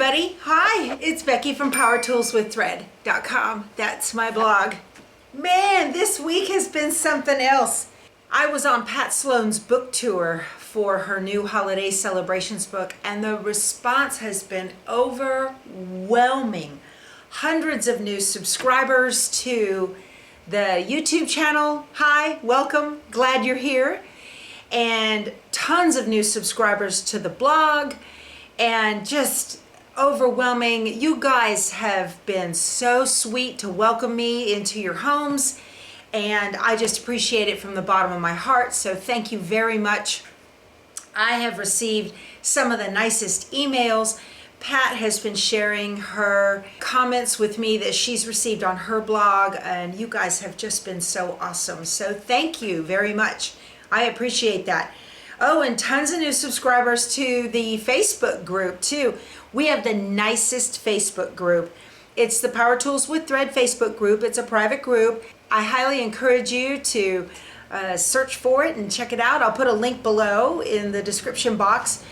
everybody. Hi, it's Becky from powertoolswiththread.com. That's my blog. Man, this week has been something else. I was on Pat Sloan's book tour for her new holiday celebrations book, and the response has been overwhelming. Hundreds of new subscribers to the YouTube channel. Hi, welcome, glad you're here. And tons of new subscribers to the blog, and just overwhelming. You guys have been so sweet to welcome me into your homes, and I just appreciate it from the bottom of my heart. So thank you very much. I have received some of the nicest emails. Pat has been sharing her comments with me that she's received on her blog, and you guys have just been so awesome. So thank you very much. I appreciate that. Oh, and tons of new subscribers to the Facebook group too. We have the nicest Facebook group. It's the Power Tools with Thread Facebook group. It's a private group. I highly encourage you to search for it and check it out. I'll put a link below in the description box.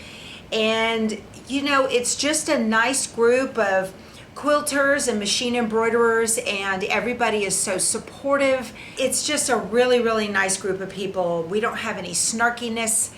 And you know, it's just a nice group of quilters and machine embroiderers, and everybody is so supportive. It's just a really, really nice group of people. We don't have any snarkiness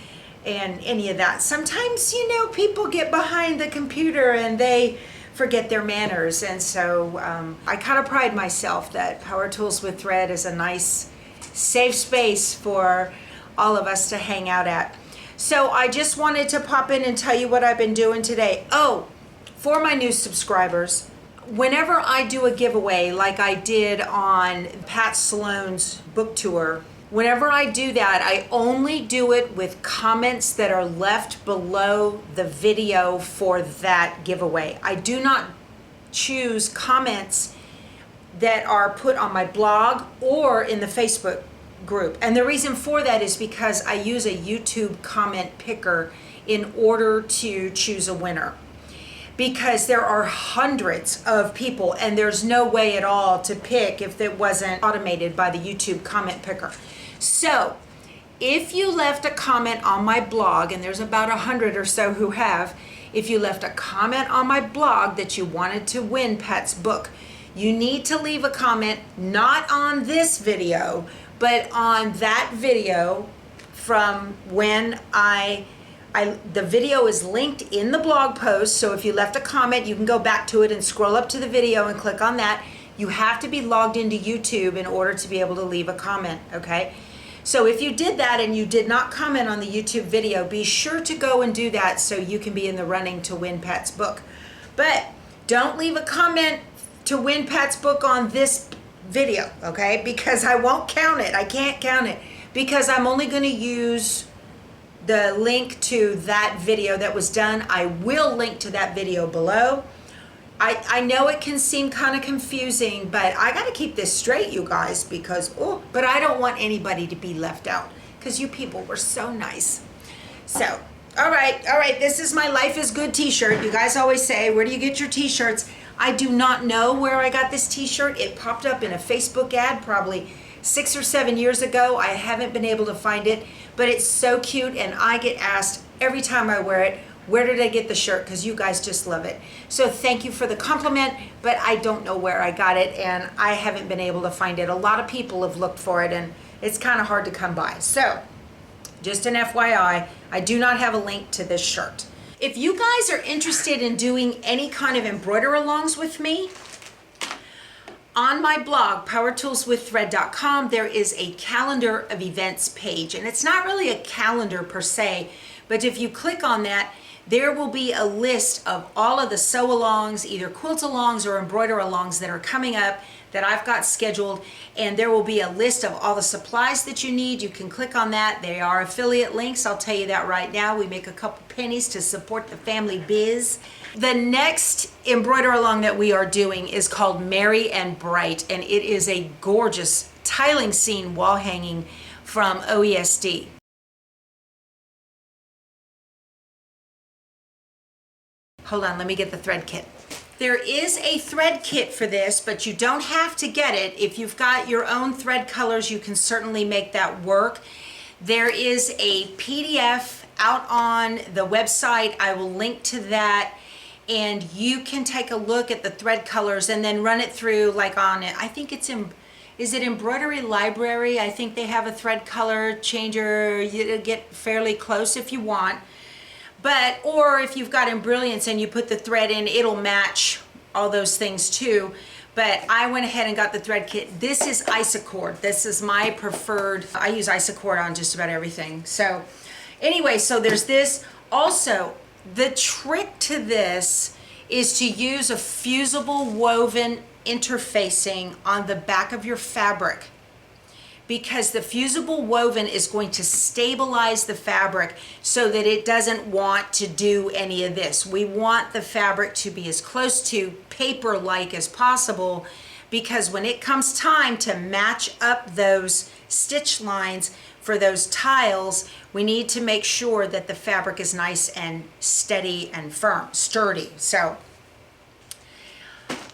and any of that. Sometimes, you know, people get behind the computer and they forget their manners, and so I kind of pride myself that Power Tools with Thread is a nice, safe space for all of us to hang out at. So I just wanted to pop in and tell you what I've been doing today. Oh, for my new subscribers, whenever I do a giveaway like I did on Pat Sloan's book tour, whenever I do that, I only do it with comments that are left below the video for that giveaway. I do not choose comments that are put on my blog or in the Facebook group. And the reason for that is because I use a YouTube comment picker in order to choose a winner. Because there are hundreds of people, and there's no way at all to pick if it wasn't automated by the YouTube comment picker. So if you left a comment on my blog, and there's about 100 or so who have, if you left a comment on my blog that you wanted to win Pat's book, you need to leave a comment not on this video, but on that video from when the video is linked in the blog post. So if you left a comment, you can go back to it and scroll up to the video and click on that. You have to be logged into YouTube in order to be able to leave a comment, okay? So if you did that and you did not comment on the YouTube video, be sure to go and do that so you can be in the running to win Pat's book. But don't leave a comment to win Pat's book on this video, okay? Because I won't count it. I can't count it because I'm only going to use the link to that video that was done. I will link to that video below. I know it can seem kind of confusing, but I got to keep this straight, you guys, because, but I don't want anybody to be left out because you people were so nice. So, all right, this is my Life is Good t-shirt. You guys always say, where do you get your t-shirts? I do not know where I got this t-shirt. It popped up in a Facebook ad probably 6 or 7 years ago. I haven't been able to find it, but it's so cute, and I get asked every time I wear it, where did I get the shirt? Because you guys just love it. So thank you for the compliment, but I don't know where I got it, and I haven't been able to find it. A lot of people have looked for it, and it's kind of hard to come by. So just an FYI, I do not have a link to this shirt. If you guys are interested in doing any kind of embroider-alongs with me, on my blog, powertoolswiththread.com, there is a calendar of events page, and it's not really a calendar per se, but if you click on that, there will be a list of all of the sew-alongs, either quilt-alongs or embroider-alongs that are coming up that I've got scheduled, and there will be a list of all the supplies that you need. You can click on that. They are affiliate links. I'll tell you that right now. We make a couple pennies to support the family biz. The next embroider-along that we are doing is called Merry and Bright, and it is a gorgeous tiling scene wall hanging from OESD. Hold on, let me get the thread kit. There is a thread kit for this, but you don't have to get it. If you've got your own thread colors, you can certainly make that work. There is a PDF out on the website. I will link to that. and you can take a look at the thread colors and then run it through like on it. I think it's in, is it Embroidery Library? I think they have a thread color changer. You get fairly close if you want. But, or if you've got Embrilliance and you put the thread in, it'll match all those things too. But I went ahead and got the thread kit. This is Isacord. This is my preferred. I use Isacord on just about everything. So anyway, so there's this. Also, the trick to this is to use a fusible woven interfacing on the back of your fabric, because the fusible woven is going to stabilize the fabric so that it doesn't want to do any of this. We want the fabric to be as close to paper-like as possible, because when it comes time to match up those stitch lines for those tiles, we need to make sure that the fabric is nice and steady and firm, sturdy. So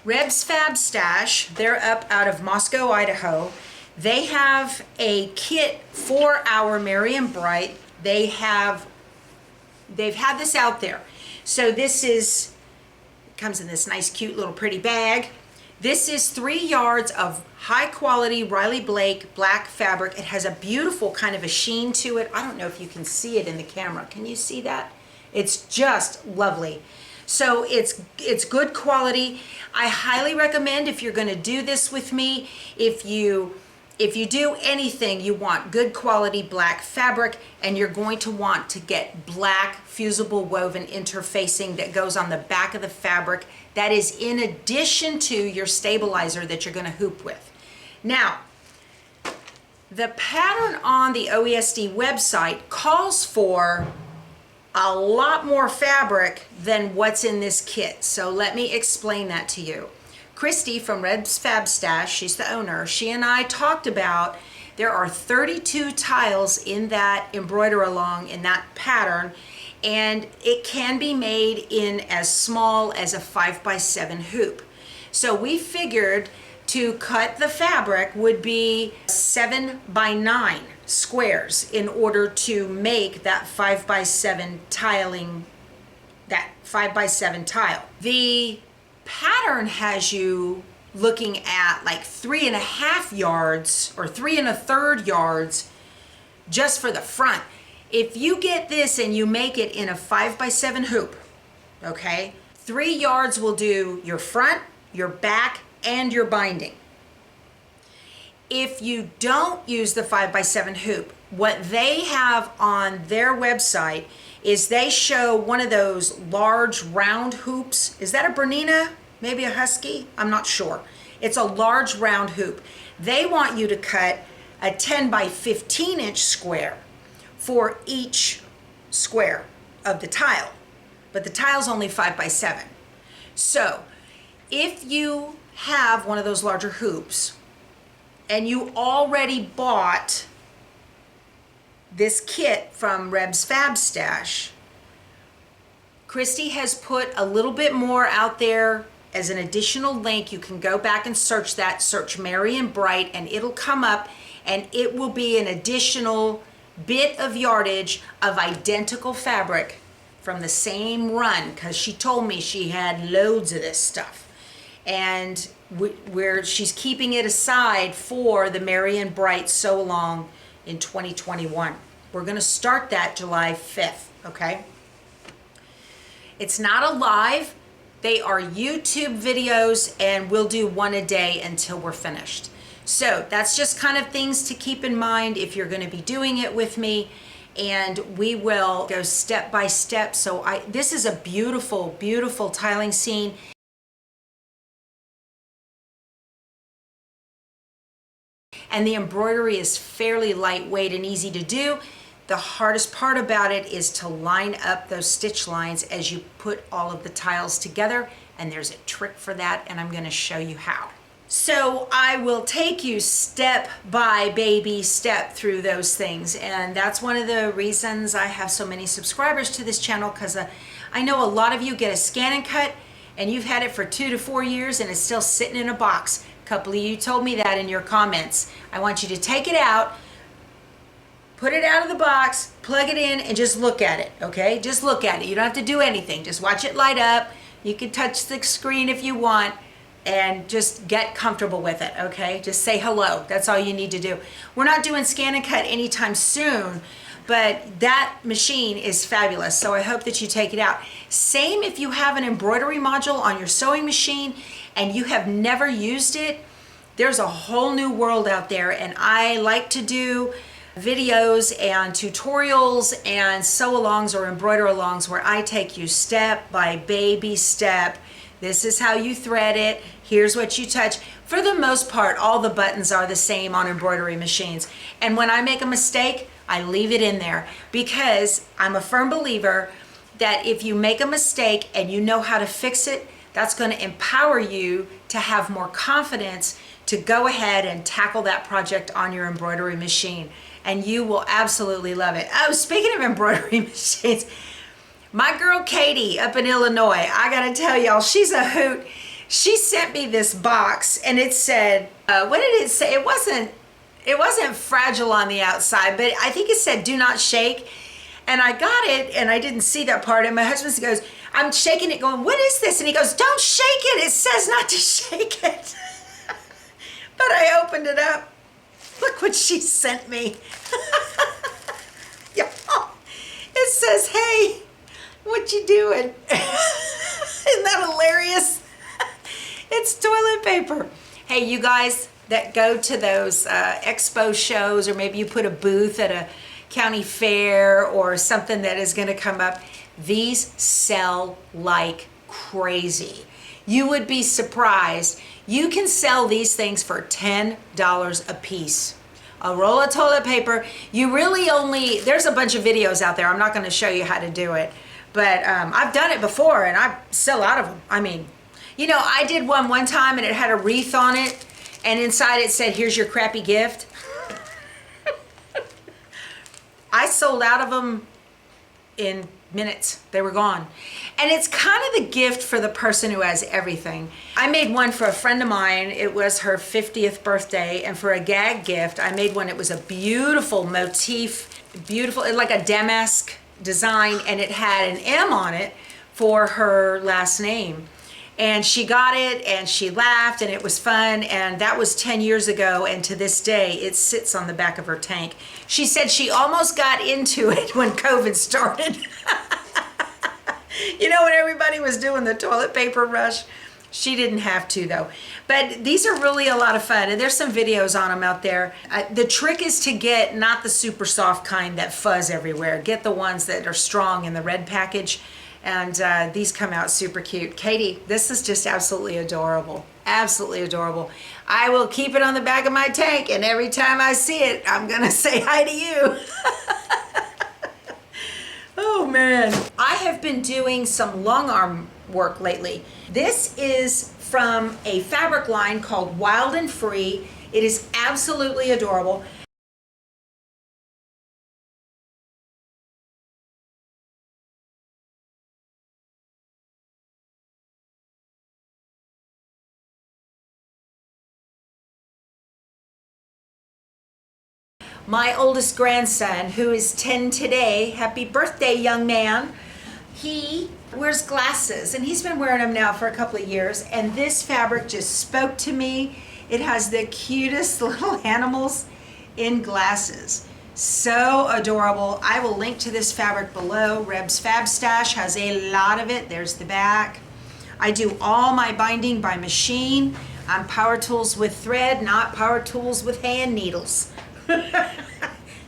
Reb's Fab Stash, they're up out of Moscow, Idaho. They have a kit for our Merry and Bright. They've had this out there. So this is, comes in this nice cute little pretty bag. This is 3 yards of high quality Riley Blake black fabric. It has a beautiful kind of a sheen to it. I don't know if you can see it in the camera. Can you see that? It's just lovely. So it's good quality. I highly recommend, if you're going to do this with me, if you do anything, you want good quality black fabric, and you're going to want to get black fusible woven interfacing that goes on the back of the fabric. That is in addition to your stabilizer that you're going to hoop with. Now, the pattern on the OESD website calls for a lot more fabric than what's in this kit. So let me explain that to you. Christy from Reb's Fab Stash, she's the owner, she and I talked about there are 32 tiles in that embroider along in that pattern, and it can be made in as small as a 5x7 hoop. So we figured to cut the fabric would be 7x9 squares in order to make that 5x7 tiling, that 5x7 tile. The pattern has you looking at like 3.5 yards or 3 1/3 yards just for the front. If you get this and you make it in a 5x7 hoop, okay, 3 yards will do your front, your back, and your binding. If you don't use the 5x7 hoop, what they have on their website is they show one of those large round hoops. Is that a Bernina? Maybe a Husky? I'm not sure. It's a large round hoop. They want you to cut a 10x15 inch square for each square of the tile, but the tile's only 5x7. So if you have one of those larger hoops and you already bought this kit from Reb's Fab Stash, Christy has put a little bit more out there as an additional link. You can go back and search that, search Merry and Bright, and it'll come up, and it will be an additional bit of yardage of identical fabric from the same run, because she told me she had loads of this stuff. And where she's keeping it aside for the Merry and Bright Sew Along in 2021. We're going to start that July 5th, okay? It's not a live. They are YouTube videos, and we'll do one a day until we're finished. So that's just kind of things to keep in mind if you're going to be doing it with me, and we will go step by step. So this is a beautiful, beautiful tiling scene. And the embroidery is fairly lightweight and easy to do. The hardest part about it is to line up those stitch lines as you put all of the tiles together, and there's a trick for that, and I'm going to show you how. So I will take you step by baby step through those things, and that's one of the reasons I have so many subscribers to this channel, because I know a lot of you get a scan and cut and you've had it for 2 to 4 years and it's still sitting in a box. A couple of you told me that in your comments. I want you to take it out, put it out of the box, plug it in, and just look at it, okay? Just look at it. You don't have to do anything. Just watch it light up. You can touch the screen if you want and just get comfortable with it, okay? Just say hello. That's all you need to do. We're not doing scan and cut anytime soon, but that machine is fabulous, so I hope that you take it out. Same if you have an embroidery module on your sewing machine and you have never used it. There's a whole new world out there, and I like to do videos and tutorials and sew-alongs or embroider-alongs where I take you step by baby step. This is how you thread it. Here's what you touch. For the most part, all the buttons are the same on embroidery machines. And when I make a mistake, I leave it in there because I'm a firm believer that if you make a mistake and you know how to fix it, that's going to empower you to have more confidence to go ahead and tackle that project on your embroidery machine. And you will absolutely love it. Oh, speaking of embroidery machines, my girl Katie up in Illinois, I gotta tell y'all, she's a hoot. She sent me this box and it said, what did it say? It wasn't fragile on the outside, but I think it said do not shake. And I got it and I didn't see that part. And my husband goes, I'm shaking it going, what is this? And he goes, don't shake it. It says not to shake it. But I opened it up. Look what she sent me. Yeah. It says, hey, what you doing? Isn't that hilarious? It's toilet paper. Hey, you guys that go to those expo shows, or maybe you put a booth at a county fair or something that is going to come up, these sell like crazy. You would be surprised. You can sell these things for $10 a piece. A roll of toilet paper, you really only, there's a bunch of videos out there. I'm not going to show you how to do it, but I've done it before and I sell out of them. I mean, you know, I did one time and it had a wreath on it and inside it said, here's your crappy gift. I sold out of them in minutes. They were gone. And it's kind of the gift for the person who has everything. I made one for a friend of mine. It was her 50th birthday, and for a gag gift, I made one. It was a beautiful motif, beautiful, like a damask design, and it had an M on it for her last name. And she got it and she laughed and it was fun, and that was 10 years ago, and to this day it sits on the back of her tank. She said she almost got into it when COVID started. You know, when everybody was doing the toilet paper rush. She didn't have to though. But these are really a lot of fun, and there's some videos on them out there. The trick is to get not the super soft kind that fuzz everywhere. Get the ones that are strong in the red package. And these come out super cute. Katie, this is just absolutely adorable. Absolutely adorable. I will keep it on the back of my tank, and every time I see it, I'm gonna say hi to you. Oh man. I have been doing some long arm work lately. This is from a fabric line called Wild and Free. It is absolutely adorable. My oldest grandson, who is 10 today, happy birthday, young man, he wears glasses, and he's been wearing them now for a couple of years, and this fabric just spoke to me. It has the cutest little animals in glasses. So adorable. I will link to this fabric below. Reb's Fab Stash has a lot of it. There's the back. I do all my binding by machine. I'm Power Tools with thread, not Power Tools with hand needles.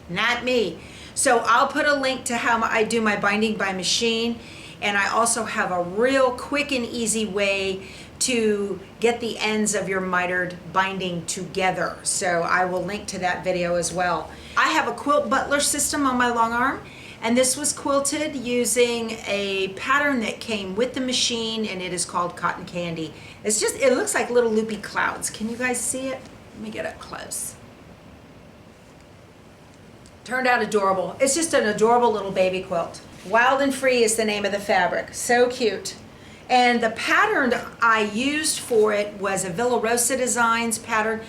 Not me. So I'll put a link to how I do my binding by machine, and I also have a real quick and easy way to get the ends of your mitered binding together. So I will link to that video as well. I have a quilt butler system on my long arm, and this was quilted using a pattern that came with the machine, and it is called Cotton Candy. It's just, it looks like little loopy clouds. Can you guys see it? Let me get up close. Turned out adorable. It's just an adorable little baby quilt. Wild and Free is the name of the fabric. So cute. And the pattern I used for it was a Villarosa Designs pattern.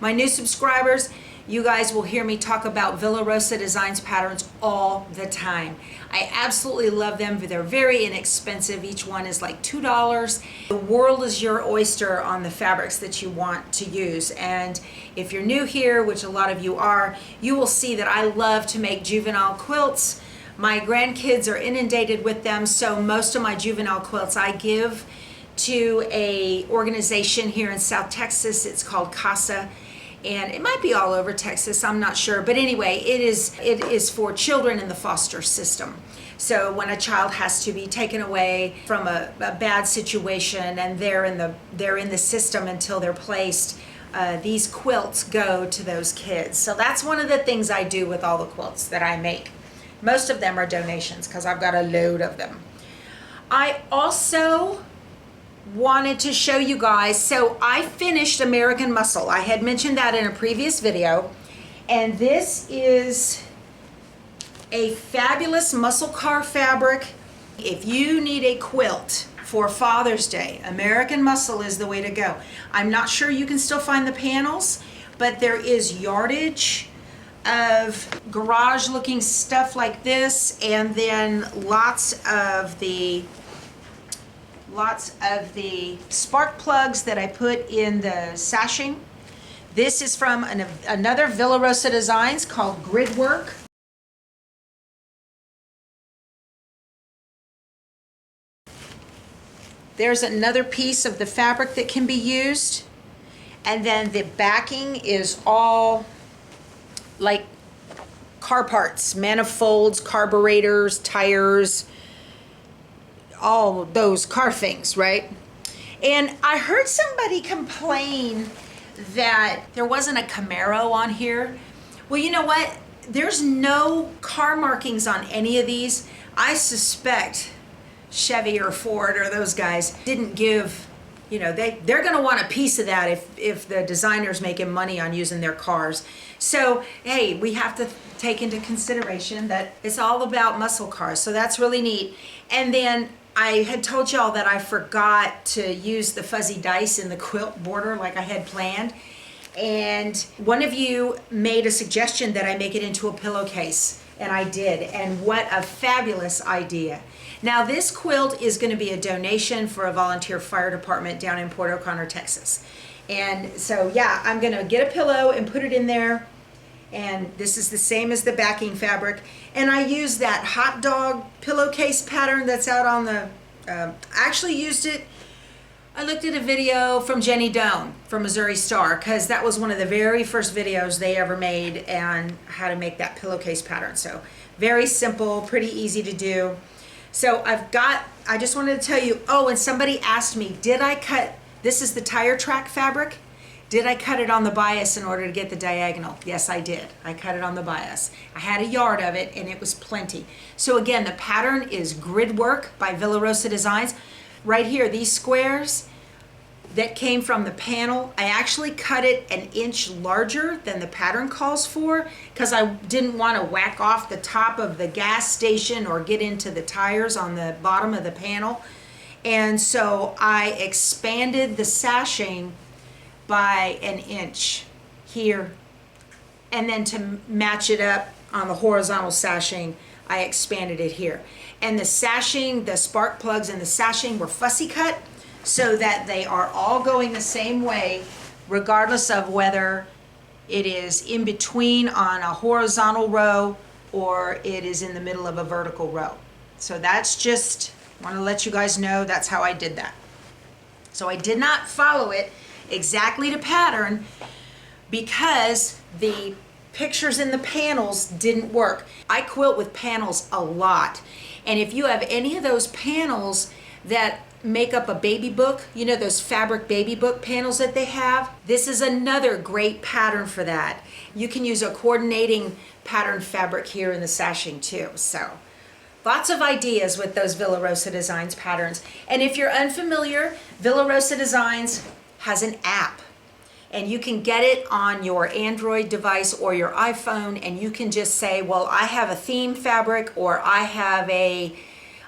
My new subscribers, You guys will hear me talk about Villarosa Designs patterns all the time. I absolutely love them. They're very inexpensive. Each one is like $2. The world is your oyster on the fabrics that you want to use. And if you're new here, which a lot of you are, you will see that I love to make juvenile quilts. My grandkids are inundated with them, so most of my juvenile quilts I give to a organization here in South Texas. It's called CASA. And it might be all over Texas, I'm not sure. But anyway, it is for children in the foster system. So when a child has to be taken away from a bad situation and they're in the system until they're placed, these quilts go to those kids. So that's one of the things I do with all the quilts that I make. Most of them are donations because I've got a load of them. I also wanted to show you guys, so I finished American Muscle. I had mentioned that in a previous video, and this is a fabulous muscle car fabric. If you need a quilt for Father's Day, American Muscle is the way to go. I'm not sure you can still find the panels, but there is yardage of garage looking stuff like this, and then lots of the spark plugs that I put in the sashing. This is from another Villarosa Designs called Grid Work. There's another piece of the fabric that can be used. And then the backing is all like car parts, manifolds, carburetors, tires, all those car things, right? And I heard somebody complain that there wasn't a Camaro on here. Well, you know what? There's no car markings on any of these. I suspect Chevy or Ford or those guys didn't give, you know, they're gonna want a piece of that if the designer's making money on using their cars. So, hey, we have to take into consideration that it's all about muscle cars. So that's really neat. And then I had told y'all that I forgot to use the fuzzy dice in the quilt border like I had planned. And one of you made a suggestion that I make it into a pillowcase, and I did. And what a fabulous idea. Now this quilt is going to be a donation for a volunteer fire department down in Port O'Connor, Texas. And so yeah, I'm going to get a pillow and put it in there. And this is the same as the backing fabric. And I use that hot dog pillowcase pattern that's out on the, I actually used it, I looked at a video from Jenny Doan from Missouri Star, because that was one of the very first videos they ever made and how to make that pillowcase pattern. So very simple, pretty easy to do. So I just wanted to tell you, oh, and somebody asked me, did I cut, this is the tire track fabric. Did I cut it on the bias in order to get the diagonal? Yes, I did. I cut it on the bias. I had a yard of it and it was plenty. So again, the pattern is Grid Work by Villarosa Designs. Right here, these squares that came from the panel, I actually cut it an inch larger than the pattern calls for because I didn't want to whack off the top of the gas station or get into the tires on the bottom of the panel. And so I expanded the sashing by an inch here, and then to match it up on the horizontal sashing, I expanded it here. And the sashing, the spark plugs and the sashing were fussy cut so that they are all going the same way regardless of whether it is in between on a horizontal row or it is in the middle of a vertical row. So that's just, I want to let you guys know that's how I did that. So I did not follow it exactly to pattern because the pictures in the panels didn't work. I quilt with panels a lot, and if you have any of those panels that make up a baby book, you know, those fabric baby book panels that they have, this is another great pattern for that. You can use a coordinating pattern fabric here in the sashing too. So lots of ideas with those Villarosa Designs patterns. And if you're unfamiliar, Villarosa Designs has an app, and you can get it on your Android device or your iPhone, and you can just say, well, I have a theme fabric, or I have a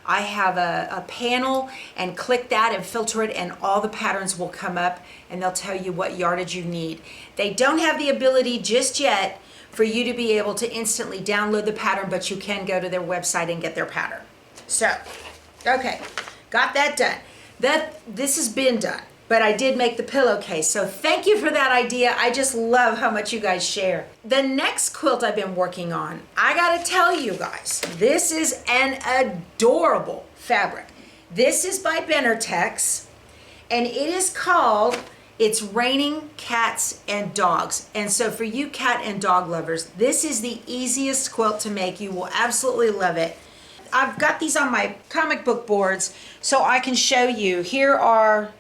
I have a panel, and click that and filter it, and all the patterns will come up and they'll tell you what yardage you need. They don't have the ability just yet for you to be able to instantly download the pattern, but you can go to their website and get their pattern. So, okay, got that done. This has been done, but I did make the pillowcase. So thank you for that idea. I just love how much you guys share. The next quilt I've been working on, I gotta tell you guys, this is an adorable fabric. This is by Benartex, and it is called It's Raining Cats and Dogs. And so for you cat and dog lovers, this is the easiest quilt to make. You will absolutely love it. I've got these on my comic book boards so I can show you. Here are,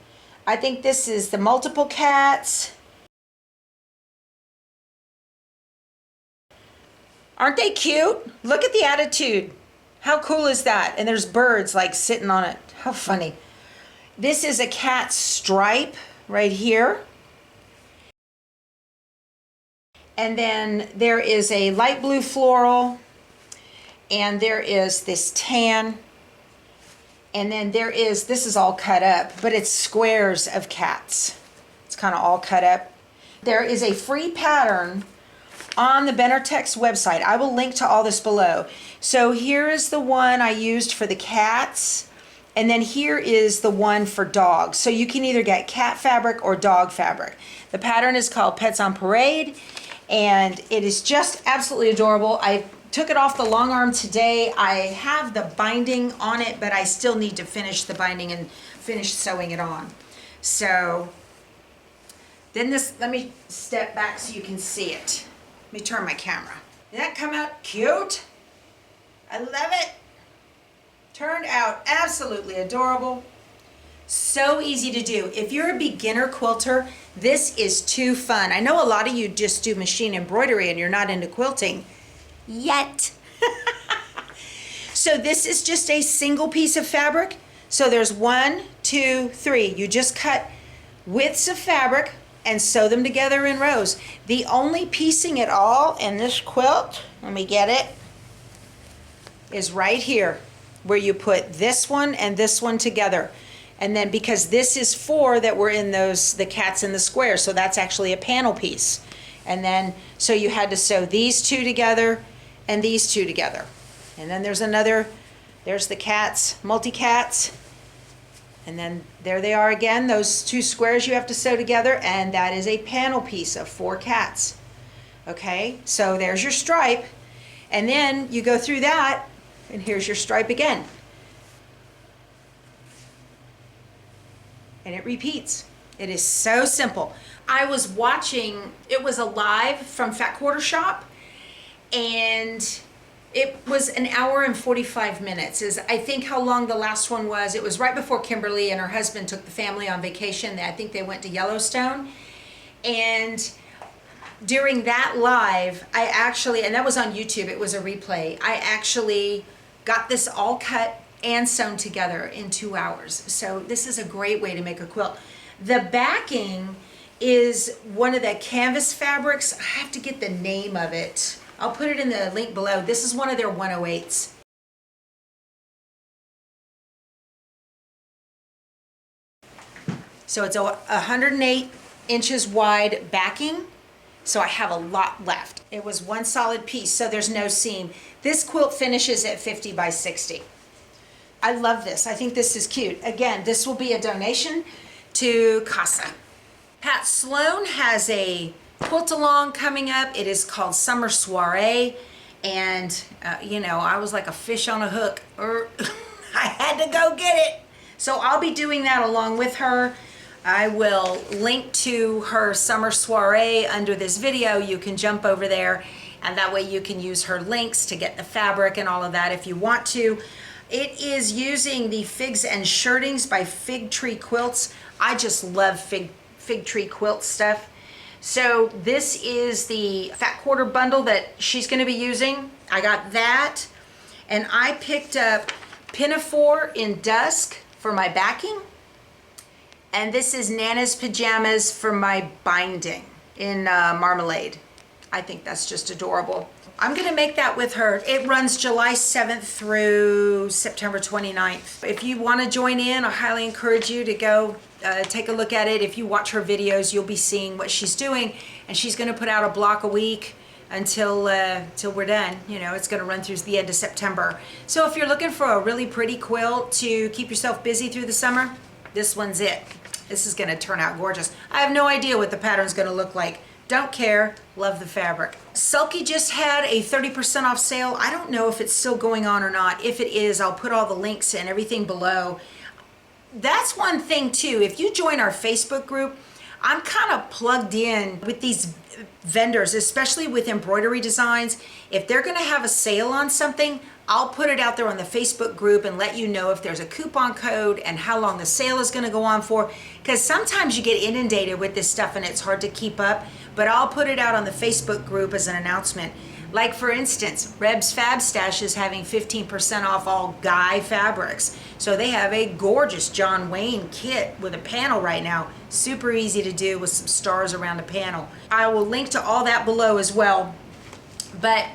I think this is the multiple cats. Aren't they cute? Look at the attitude. How cool is that? And there's birds like sitting on it. How funny. This is a cat stripe right here. And then there is a light blue floral, and there is this tan, and then there is, this is all cut up, but it's squares of cats. It's kind of all cut up. There is a free pattern on the Benartex website. I will link to all this below. So here is the one I used for the cats, and then here is the one for dogs. So you can either get cat fabric or dog fabric. The pattern is called Pets on Parade, and it is just absolutely adorable. I took it off the long arm today. I have the binding on it, but I still need to finish the binding and finish sewing it on. So then this, let me step back so you can see it. Let me turn my camera. Did that come out cute? I love it. Turned out absolutely adorable. So easy to do. If you're a beginner quilter, this is too fun. I know a lot of you just do machine embroidery and you're not into quilting yet. So this is just a single piece of fabric. So there's 1, 2, 3. You just cut widths of fabric and sew them together in rows. The only piecing at all in this quilt, let me get it, is right here, where you put this one and this one together. And then because this is 4 that were in those, the cats in the square, so that's actually a panel piece. And then, so you had to sew these 2 together and these 2 together. And then there's another, there's the cats, multi-cats. And then there they are again, those 2 squares you have to sew together, and that is a panel piece of 4 cats. Okay, so there's your stripe. And then you go through that, and here's your stripe again. And it repeats. It is so simple. I was watching, it was a live from Fat Quarter Shop, and it was an hour and 45 minutes is I think how long the last one was. It was right before Kimberly and her husband took the family on vacation. I think they went to Yellowstone. And during that live, I actually, and that was on YouTube, it was a replay, I actually got this all cut and sewn together in 2 hours. So this is a great way to make a quilt. The backing is one of the canvas fabrics. I have to get the name of it. I'll put it in the link below. This is one of their 108s. So it's a 108 inches wide backing. So I have a lot left. It was one solid piece, so there's no seam. This quilt finishes at 50 by 60. I love this. I think this is cute. Again, this will be a donation to CASA. Pat Sloan has a quilt-along coming up. It is called Summer Soiree. And, you know, I was like a fish on a hook. I had to go get it. So I'll be doing that along with her. I will link to her Summer Soiree under this video. You can jump over there, and that way you can use her links to get the fabric and all of that if you want to. It is using the Figs and Shirtings by Fig Tree Quilts. I just love Fig Tree Quilt stuff. So this is the Fat Quarter bundle that she's going to be using. I got that, and I picked up Pinafore in Dusk for my backing, and this is Nana's Pajamas for my binding in Marmalade. I think that's just adorable. I'm gonna make that with her. It runs July 7th through September 29th. If you wanna join in, I highly encourage you to go take a look at it. If you watch her videos, you'll be seeing what she's doing, and she's gonna put out a block a week until till we're done. You know, it's gonna run through the end of September. So if you're looking for a really pretty quilt to keep yourself busy through the summer, this one's it. This is gonna turn out gorgeous. I have no idea what the pattern's gonna look like. Don't care, love the fabric. Sulky just had a 30% off sale. I don't know if it's still going on or not. If it is, I'll put all the links and everything below. That's one thing too. If you join our Facebook group, I'm kind of plugged in with these vendors, especially with Embroidery Designs. If they're gonna have a sale on something, I'll put it out there on the Facebook group and let you know if there's a coupon code and how long the sale is gonna go on for. Because sometimes you get inundated with this stuff and it's hard to keep up, but I'll put it out on the Facebook group as an announcement. Like for instance, Reb's Fab Stash is having 15% off all Guy fabrics. So they have a gorgeous John Wayne kit with a panel right now. Super easy to do with some stars around the panel. I will link to all that below as well. But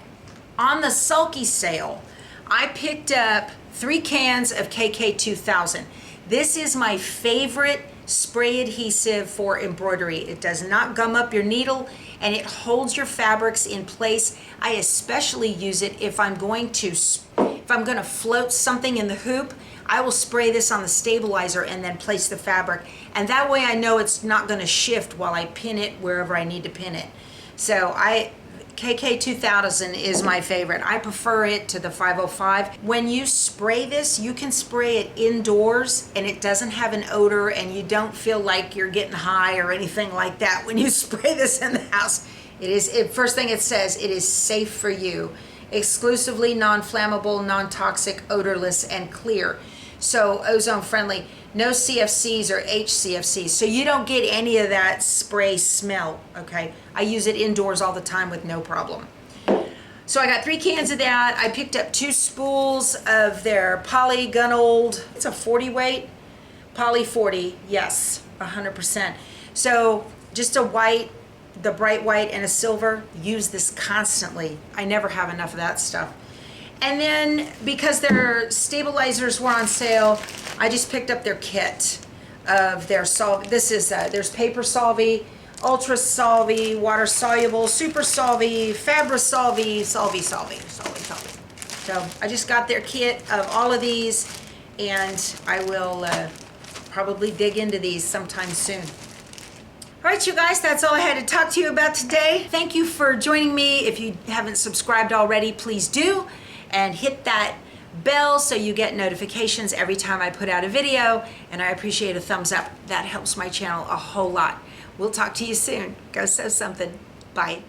on the Sulky sale, I picked up 3 cans of KK 2000. This is my favorite spray adhesive for embroidery. It does not gum up your needle and it holds your fabrics in place. I especially use it if I'm going to float something in the hoop. I will spray this on the stabilizer and then place the fabric. And that way I know it's not gonna shift while I pin it wherever I need to pin it. So KK 2000 is my favorite. I prefer it to the 505. When you spray this, you can spray it indoors and it doesn't have an odor and you don't feel like you're getting high or anything like that when you spray this in the house. First thing it says, it is safe for you. Exclusively non-flammable, non-toxic, odorless, and clear. So ozone friendly. No CFCs or HCFCs, so you don't get any of that spray smell, okay? I use it indoors all the time with no problem. So I got 3 cans of that. I picked up 2 spools of their poly Gunold. It's a 40 weight, poly 40, yes, 100%. So just a white, the bright white and a silver, use this constantly. I never have enough of that stuff. And then because their stabilizers were on sale, I just picked up their kit of their solve. This is, there's paper solvy, ultra solvy, water soluble, super solvy, fabra solvy, solvy. So I just got their kit of all of these and I will probably dig into these sometime soon. All right, you guys, that's all I had to talk to you about today. Thank you for joining me. If you haven't subscribed already, please do. And hit that bell so you get notifications every time I put out a video, and I appreciate a thumbs up. That helps my channel a whole lot. We'll talk to you soon. Go sew something. Bye.